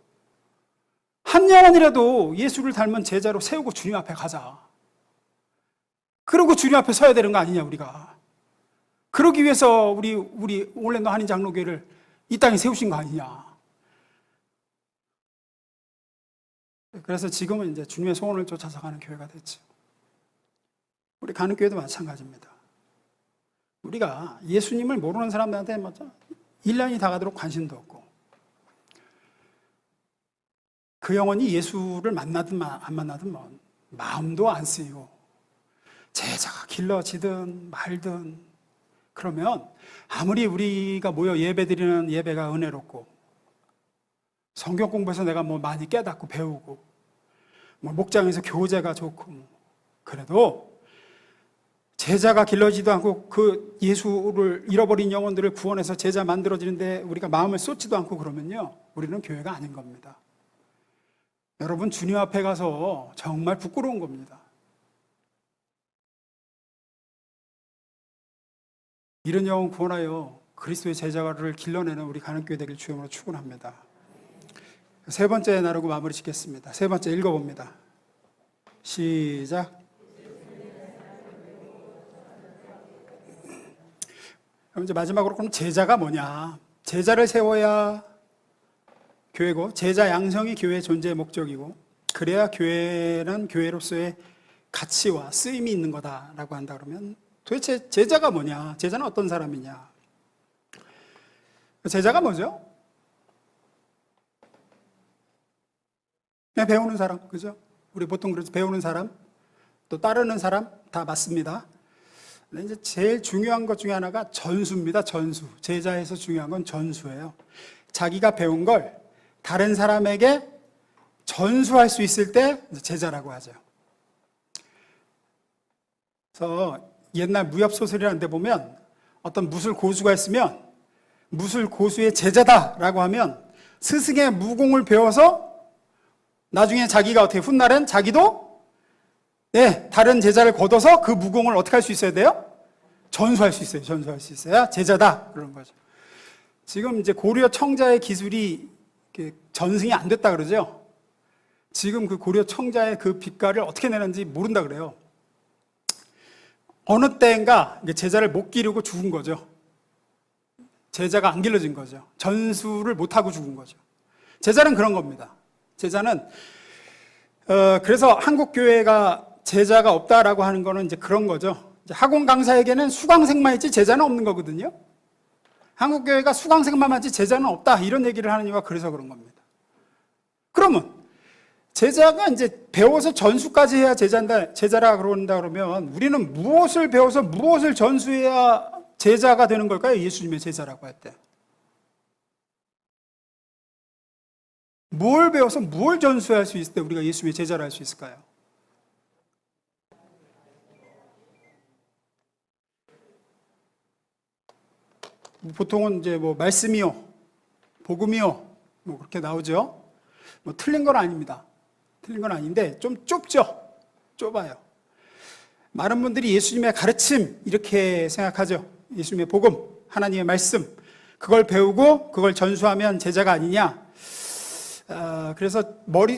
한 영혼이라도 예수를 닮은 제자로 세우고 주님 앞에 가자. 그러고 주님 앞에 서야 되는 거 아니냐 우리가. 그러기 위해서 우리 올랜도 한인 장로교회를 이 땅에 세우신 거 아니냐. 그래서 지금은 이제 주님의 소원을 쫓아서 가는 교회가 됐죠. 우리 가는 교회도 마찬가지입니다. 우리가 예수님을 모르는 사람들한테 1년이 다 가도록 관심도 없고 그 영혼이 예수를 만나든 안 만나든 마음도 안 쓰이고 제자가 길러지든 말든, 그러면 아무리 우리가 모여 예배드리는 예배가 은혜롭고 성경 공부해서 내가 뭐 많이 깨닫고 배우고 뭐 목장에서 교제가 좋고, 그래도 제자가 길러지도 않고 그 예수를 잃어버린 영혼들을 구원해서 제자 만들어지는데 우리가 마음을 쏟지도 않고 그러면요, 우리는 교회가 아닌 겁니다. 여러분, 주님 앞에 가서 정말 부끄러운 겁니다. 이런 영혼 구원하여 그리스도의 제자를 길러내는 우리 가는교회 되길 주님으로 축원합니다. 세 번째 나누고 마무리 짓겠습니다. 세 번째 읽어봅니다. 시작. 그럼 이제 마지막으로, 그럼 제자가 뭐냐? 제자를 세워야 교회고, 제자 양성이 교회의 존재의 목적이고, 그래야 교회는 교회로서의 가치와 쓰임이 있는 거다라고 한다 그러면, 도대체 제자가 뭐냐? 제자는 어떤 사람이냐? 제자가 뭐죠? 그냥 배우는 사람, 그죠? 우리 보통 그래서 배우는 사람, 또 따르는 사람 다 맞습니다. 근데 이제 제일 중요한 것 중에 하나가 전수입니다. 전수. 제자에서 중요한 건 전수예요. 자기가 배운 걸 다른 사람에게 전수할 수 있을 때 제자라고 하죠. 그래서 옛날 무협소설이라는 데 보면 어떤 무술 고수가 있으면 무술 고수의 제자다라고 하면 스승의 무공을 배워서 나중에 자기가 어떻게 훗날엔 자기도 다른 제자를 거둬서 그 무공을 어떻게 할 수 있어야 돼요? 전수할 수 있어요. 전수할 수 있어야 제자다, 그런 거죠. 지금 이제 고려 청자의 기술이 전승이 안 됐다 그러죠. 지금 그 고려 청자의 그 빛깔을 어떻게 내는지 모른다 그래요. 어느 때인가 제자를 못 기르고 죽은 거죠. 제자가 안 길러진 거죠. 전수를 못하고 죽은 거죠. 제자는 그런 겁니다. 제자는 그래서 한국 교회가 제자가 없다라고 하는 거는 이제 그런 거죠. 이제 학원 강사에게는 수강생만 있지 제자는 없는 거거든요. 한국 교회가 수강생만 있지 제자는 없다, 이런 얘기를 하는 이유가 그래서 그런 겁니다. 그러면 제자가 이제 배워서 전수까지 해야 제자라 그런다 그러면 우리는 무엇을 배워서 무엇을 전수해야 제자가 되는 걸까요? 예수님의 제자라고 할 때. 뭘 배워서 뭘 전수할 수 있을 때 우리가 예수님의 제자를 할 수 있을까요? 보통은 이제 뭐 말씀이요, 복음이요, 뭐 그렇게 나오죠. 뭐 틀린 건 아닙니다. 틀린 건 아닌데 좀 좁죠. 좁아요. 많은 분들이 예수님의 가르침 이렇게 생각하죠. 예수님의 복음, 하나님의 말씀, 그걸 배우고 그걸 전수하면 제자가 아니냐. 그래서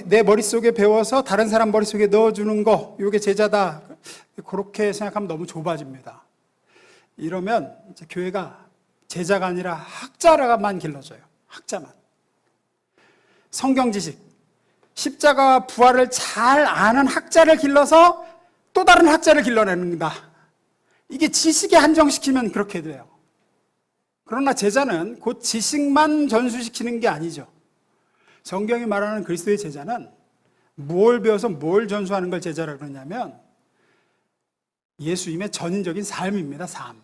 내 머릿속에 배워서 다른 사람 머릿속에 넣어주는 거, 이게 제자다, 그렇게 생각하면 너무 좁아집니다. 이러면 이제 교회가 제자가 아니라 학자라만 길러져요. 학자만. 성경 지식, 십자가 부활을 잘 아는 학자를 길러서 또 다른 학자를 길러낸다. 이게 지식에 한정시키면 그렇게 돼요. 그러나 제자는 곧 지식만 전수시키는 게 아니죠. 성경이 말하는 그리스도의 제자는 뭘 배워서 뭘 전수하는 걸 제자라고 그러냐면 예수님의 전인적인 삶입니다. 삶.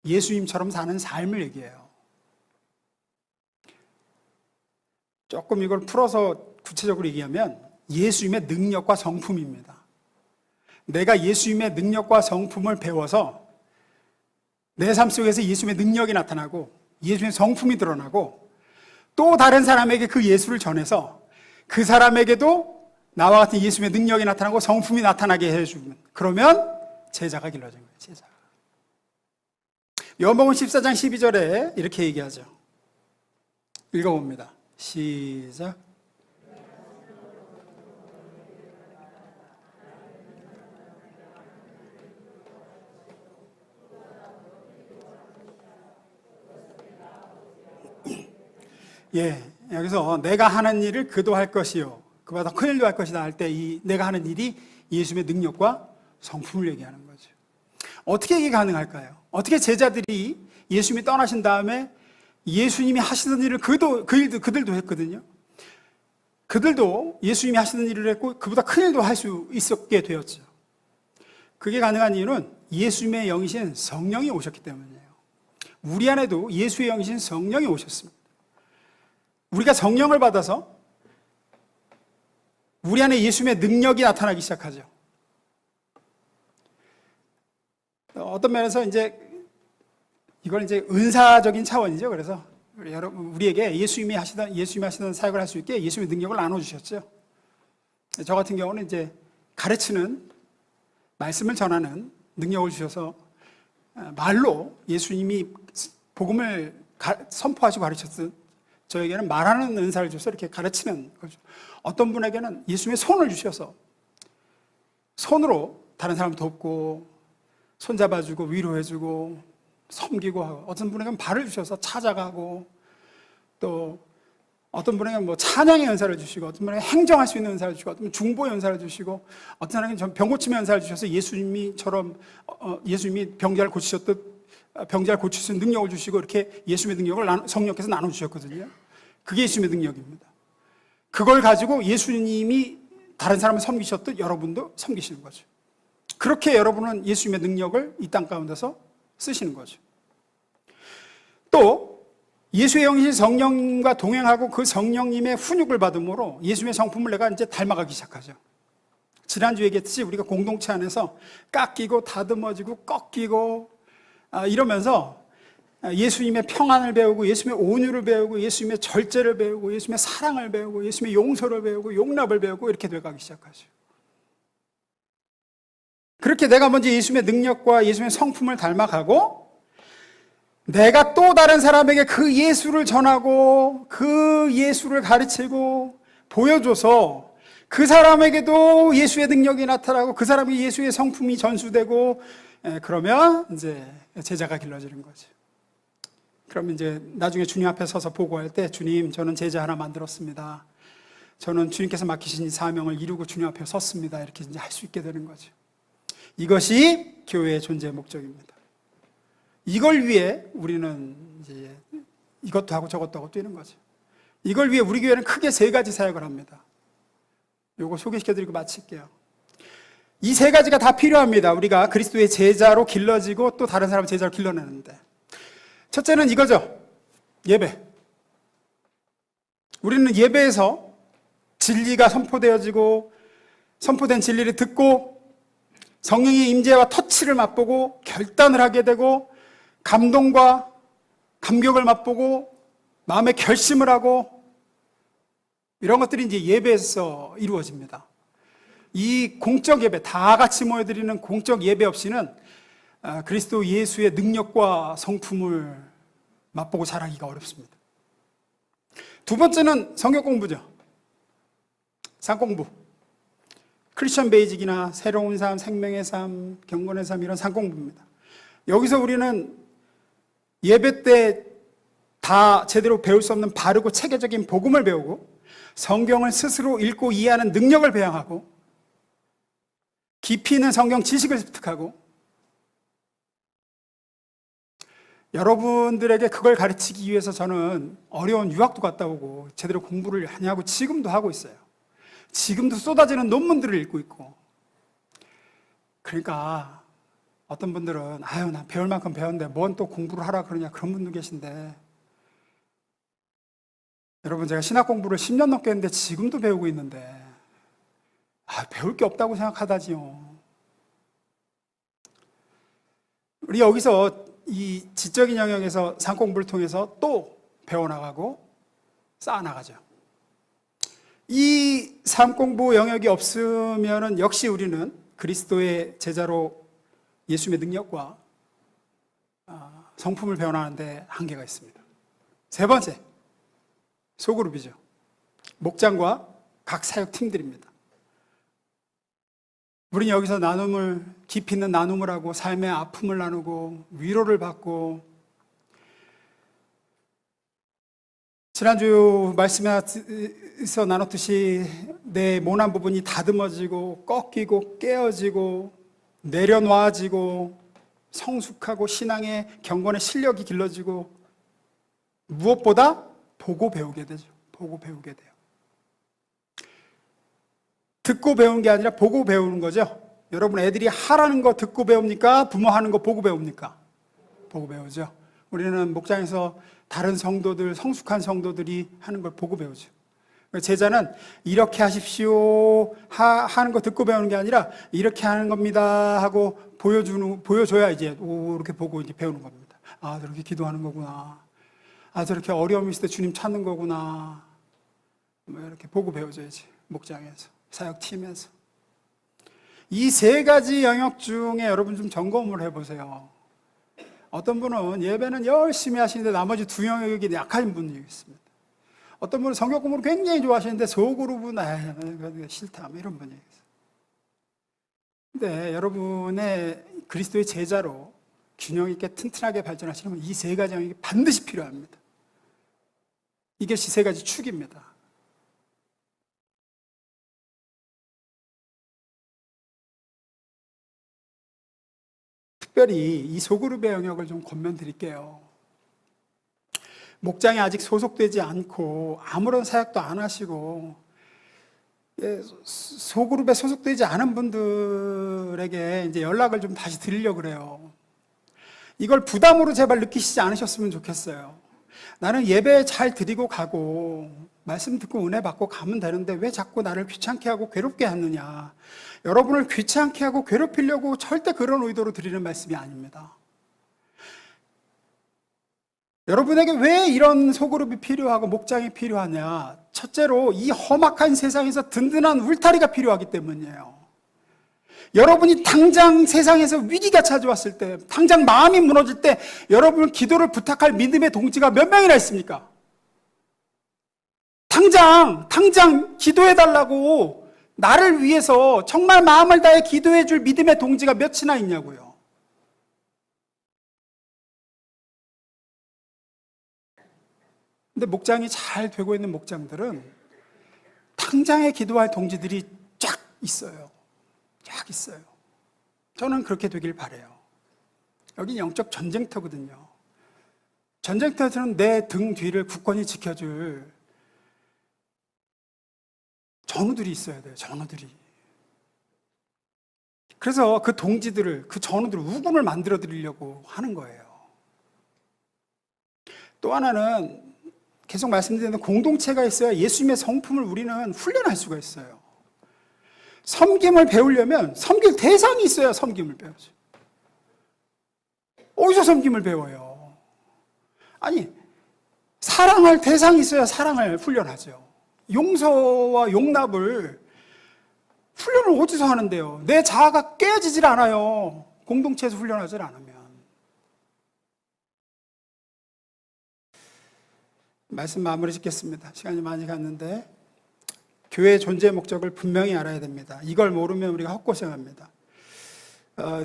예수님처럼 사는 삶을 얘기해요. 조금 이걸 풀어서 구체적으로 얘기하면 예수님의 능력과 성품입니다. 내가 예수님의 능력과 성품을 배워서 내 삶 속에서 예수님의 능력이 나타나고 예수님의 성품이 드러나고 또 다른 사람에게 그 예수를 전해서 그 사람에게도 나와 같은 예수님의 능력이 나타나고 성품이 나타나게 해주면, 그러면 제자가 길러진 거예요. 제자가. 요한복음 14장 12절에 이렇게 얘기하죠. 읽어봅니다. 시작. 여기서 내가 하는 일을 그도 할 것이요 그보다 큰 일도 할 것이다 할 때 이 내가 하는 일이 예수님의 능력과 성품을 얘기하는 거죠. 어떻게 이게 가능할까요? 어떻게 제자들이 예수님이 떠나신 다음에 예수님이 하시던 일을 그들도 했거든요. 그들도 예수님이 하시는 일을 했고 그보다 큰 일도 할 수 있었게 되었죠. 그게 가능한 이유는 예수님의 영이신 성령이 오셨기 때문이에요. 우리 안에도 예수의 영이신 성령이 오셨습니다. 우리가 성령을 받아서 우리 안에 예수님의 능력이 나타나기 시작하죠. 어떤 면에서 이건 은사적인 차원이죠. 그래서 우리에게 예수님이 하시던 사역을 할 수 있게 예수님의 능력을 나눠주셨죠. 저 같은 경우는 가르치는, 말씀을 전하는 능력을 주셔서 말로 예수님이 복음을 선포하시고 가르쳤듯 저에게는 말하는 은사를 주셔서 이렇게 가르치는 거죠. 어떤 분에게는 예수님의 손을 주셔서 손으로 다른 사람 돕고 손잡아주고 위로해주고 섬기고 하고, 어떤 분에게는 발을 주셔서 찾아가고, 또 어떤 분에게는 찬양의 은사를 주시고, 어떤 분에게는 행정할 수 있는 은사를 주시고, 어떤 분은 중보의 은사를 주시고, 어떤 사람에게는 병 고침의 은사를 주셔서 예수님이 병자를 고치셨듯 병자를 고칠 수 있는 능력을 주시고, 이렇게 예수님의 능력을 성령께서 나눠주셨거든요. 그게 예수님의 능력입니다. 그걸 가지고 예수님이 다른 사람을 섬기셨듯 여러분도 섬기시는 거죠. 그렇게 여러분은 예수님의 능력을 이 땅 가운데서 쓰시는 거죠. 또 예수의 영이신 성령님과 동행하고 그 성령님의 훈육을 받음으로 예수님의 성품을 내가 닮아가기 시작하죠. 지난주에 얘기했듯이 우리가 공동체 안에서 깎이고 다듬어지고 꺾이고 이러면서 예수님의 평안을 배우고, 예수님의 온유를 배우고, 예수님의 절제를 배우고, 예수님의 사랑을 배우고, 예수님의 용서를 배우고, 용납을 배우고, 이렇게 돼가기 시작하죠. 그렇게 내가 먼저 예수님의 능력과 예수님의 성품을 닮아가고, 내가 또 다른 사람에게 그 예수를 전하고, 그 예수를 가르치고 보여줘서 그 사람에게도 예수의 능력이 나타나고, 그 사람에게 예수의 성품이 전수되고, 그러면 제자가 길러지는 거죠. 그러면 나중에 주님 앞에 서서 보고할 때, 주님, 저는 제자 하나 만들었습니다. 저는 주님께서 맡기신 이 사명을 이루고 주님 앞에 섰습니다. 이렇게 할 수 있게 되는 거죠. 이것이 교회의 존재의 목적입니다. 이걸 위해 우리는 이것도 하고 저것도 하고 뛰는 거죠. 이걸 위해 우리 교회는 크게 3가지 사역을 합니다. 요거 소개시켜드리고 마칠게요. 이 3가지가 다 필요합니다. 우리가 그리스도의 제자로 길러지고 또 다른 사람을 제자로 길러내는데, 첫째는 이거죠. 예배. 우리는 예배에서 진리가 선포되어지고, 선포된 진리를 듣고 성령의 임재와 터치를 맛보고 결단을 하게 되고, 감동과 감격을 맛보고 마음의 결심을 하고, 이런 것들이 예배에서 이루어집니다. 이 공적 예배, 다 같이 모여드리는 공적 예배 없이는 그리스도 예수의 능력과 성품을 맛보고 자라기가 어렵습니다. 2번째는 성경 공부죠. 상공부. 크리스천 베이직이나 새로운 삶, 생명의 삶, 경건의 삶, 이런 상공부입니다. 여기서 우리는 예배 때 다 제대로 배울 수 없는 바르고 체계적인 복음을 배우고, 성경을 스스로 읽고 이해하는 능력을 배양하고, 깊이 있는 성경 지식을 습득하고, 여러분들에게 그걸 가르치기 위해서 저는 어려운 유학도 갔다 오고 제대로 공부를 많이 하고 지금도 하고 있어요. 지금도 쏟아지는 논문들을 읽고 있고. 그러니까 어떤 분들은 난 배울 만큼 배웠는데 뭔 또 공부를 하라 그러냐, 그런 분도 계신데, 여러분, 제가 신학 공부를 10년 넘게 했는데 지금도 배우고 있는데 배울 게 없다고 생각하다지요. 우리 여기서 이 지적인 영역에서 상공부를 통해서 또 배워나가고 쌓아나가죠. 이 상공부 영역이 없으면 역시 우리는 그리스도의 제자로 예수님의 능력과 성품을 배워나가는데 한계가 있습니다. 3번째, 소그룹이죠. 목장과 각 사역팀들입니다. 우리는 여기서 깊이 있는 나눔을 하고, 삶의 아픔을 나누고, 위로를 받고, 지난주 말씀에서 나눴듯이 내 모난 부분이 다듬어지고, 꺾이고, 깨어지고, 내려놓아지고, 성숙하고, 신앙의 경건의 실력이 길러지고, 무엇보다 보고 배우게 되죠. 보고 배우게 돼요. 듣고 배우는 게 아니라 보고 배우는 거죠. 여러분 애들이 하라는 거 듣고 배웁니까? 부모 하는 거 보고 배웁니까? 보고 배우죠. 우리는 목장에서 다른 성도들, 성숙한 성도들이 하는 걸 보고 배우죠. 제자는 이렇게 하십시오 하는 거 듣고 배우는 게 아니라 이렇게 하는 겁니다 하고 보여줘야 이제 이렇게 보고 이제 배우는 겁니다. 아, 저렇게 기도하는 거구나. 아, 저렇게 어려움이 있을 때 주님 찾는 거구나. 뭐 이렇게 보고 배워줘야지. 목장에서, 사역팀에서. 이 세 가지 영역 중에 여러분 좀 점검을 해보세요. 어떤 분은 예배는 열심히 하시는데 나머지 두 영역이 약한 분이 있습니다. 어떤 분은 성경 공부를 굉장히 좋아하시는데 속으로는 싫다 이런 분이 있어요. 근데 여러분의 그리스도의 제자로 균형 있게 튼튼하게 발전하시려면 이 세 가지 영역이 반드시 필요합니다. 이것이 세 가지 축입니다. 특별히 이 소그룹의 영역을 좀 권면드릴게요. 목장에 아직 소속되지 않고 아무런 사역도 안 하시고 소그룹에 소속되지 않은 분들에게 이제 연락을 좀 다시 드리려고 그래요. 이걸 부담으로 제발 느끼시지 않으셨으면 좋겠어요. 나는 예배 잘 드리고 가고 말씀 듣고 은혜 받고 가면 되는데 왜 자꾸 나를 귀찮게 하고 괴롭게 하느냐. 여러분을 귀찮게 하고 괴롭히려고 절대 그런 의도로 드리는 말씀이 아닙니다. 여러분에게 왜 이런 소그룹이 필요하고 목장이 필요하냐? 첫째로 이 험악한 세상에서 든든한 울타리가 필요하기 때문이에요. 여러분이 당장 세상에서 위기가 찾아왔을 때, 당장 마음이 무너질 때 여러분을 기도를 부탁할 믿음의 동지가 몇 명이나 있습니까? 당장 기도해달라고 나를 위해서 정말 마음을 다해 기도해줄 믿음의 동지가 몇이나 있냐고요. 근데 목장이 잘 되고 있는 목장들은 당장에 기도할 동지들이 쫙 있어요. 쫙 있어요. 저는 그렇게 되길 바라요. 여기 영적 전쟁터거든요. 전쟁터에서는 내 등 뒤를 굳건히 지켜줄 전우들이 있어야 돼요. 전우들이. 그래서 그 동지들을, 그 전우들을 우군을 만들어 드리려고 하는 거예요. 또 하나는 계속 말씀드리는 공동체가 있어야 예수님의 성품을 우리는 훈련할 수가 있어요. 섬김을 배우려면 섬길 대상이 있어야 섬김을 배우죠. 어디서 섬김을 배워요? 아니, 사랑할 대상이 있어야 사랑을 훈련하죠. 용서와 용납을 훈련을 어디서 하는데요? 내 자아가 깨어지질 않아요. 공동체에서 훈련하지 않으면. 말씀 마무리 짓겠습니다. 시간이 많이 갔는데 교회의 존재 목적을 분명히 알아야 됩니다. 이걸 모르면 우리가 헛고생합니다.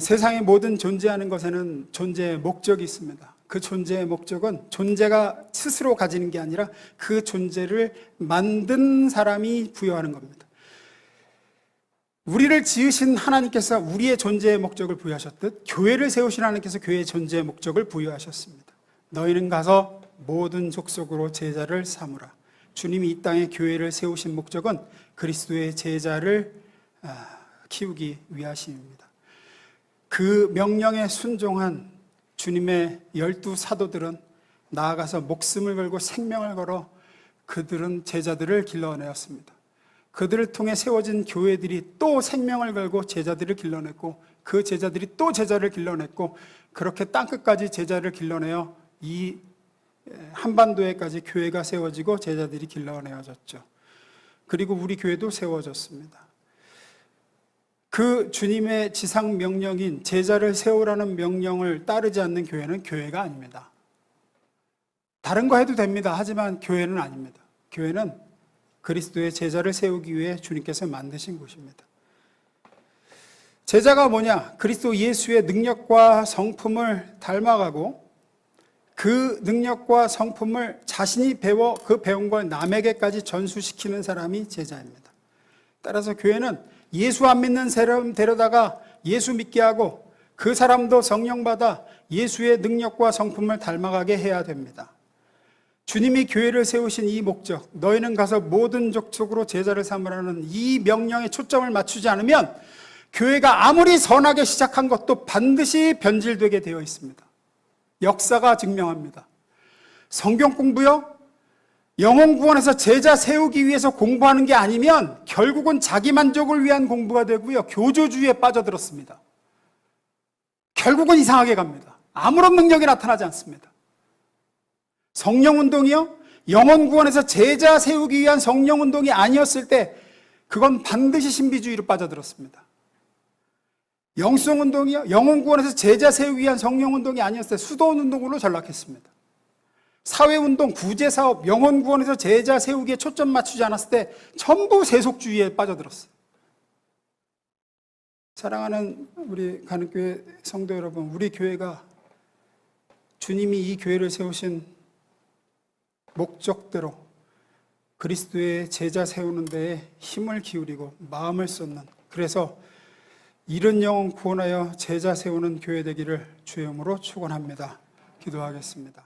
세상의 모든 존재하는 것에는 존재의 목적이 있습니다. 그 존재의 목적은 존재가 스스로 가지는 게 아니라 그 존재를 만든 사람이 부여하는 겁니다. 우리를 지으신 하나님께서 우리의 존재의 목적을 부여하셨듯 교회를 세우신 하나님께서 교회의 존재의 목적을 부여하셨습니다. 너희는 가서 모든 족속으로 제자를 삼으라. 주님이 이 땅에 교회를 세우신 목적은 그리스도의 제자를 키우기 위하심입니다. 그 명령에 순종한 주님의 12 사도들은 나아가서 목숨을 걸고 생명을 걸어 그들은 제자들을 길러내었습니다. 그들을 통해 세워진 교회들이 또 생명을 걸고 제자들을 길러냈고 그 제자들이 또 제자를 길러냈고 그렇게 땅끝까지 제자를 길러내어 이 한반도에까지 교회가 세워지고 제자들이 길러내어졌죠. 그리고 우리 교회도 세워졌습니다. 그 주님의 지상 명령인 제자를 세우라는 명령을 따르지 않는 교회는 교회가 아닙니다. 다른 거 해도 됩니다. 하지만 교회는 아닙니다. 교회는 그리스도의 제자를 세우기 위해 주님께서 만드신 곳입니다. 제자가 뭐냐? 그리스도 예수의 능력과 성품을 닮아가고 그 능력과 성품을 자신이 배워 그 배운 걸 남에게까지 전수시키는 사람이 제자입니다. 따라서 교회는 예수 안 믿는 사람 데려다가 예수 믿게 하고 그 사람도 성령 받아 예수의 능력과 성품을 닮아가게 해야 됩니다. 주님이 교회를 세우신 이 목적, 너희는 가서 모든 족속으로 제자를 삼으라는 이 명령에 초점을 맞추지 않으면 교회가 아무리 선하게 시작한 것도 반드시 변질되게 되어 있습니다. 역사가 증명합니다. 성경 공부요? 영혼 구원에서 제자 세우기 위해서 공부하는 게 아니면 결국은 자기 만족을 위한 공부가 되고요. 교조주의에 빠져들었습니다. 결국은 이상하게 갑니다. 아무런 능력이 나타나지 않습니다. 성령운동이요? 영혼 구원에서 제자 세우기 위한 성령운동이 아니었을 때 그건 반드시 신비주의로 빠져들었습니다. 영성운동이요? 영혼 구원에서 제자 세우기 위한 성령운동이 아니었을 때 수도원운동으로 전락했습니다. 사회운동, 구제사업, 영혼 구원에서 제자 세우기에 초점 맞추지 않았을 때 전부 세속주의에 빠져들었어요. 사랑하는 우리 가는교회 성도 여러분, 우리 교회가 주님이 이 교회를 세우신 목적대로 그리스도의 제자 세우는 데에 힘을 기울이고 마음을 쏟는, 그래서 잃은 영혼 구원하여 제자 세우는 교회 되기를 주의 이름으로 축원합니다. 기도하겠습니다.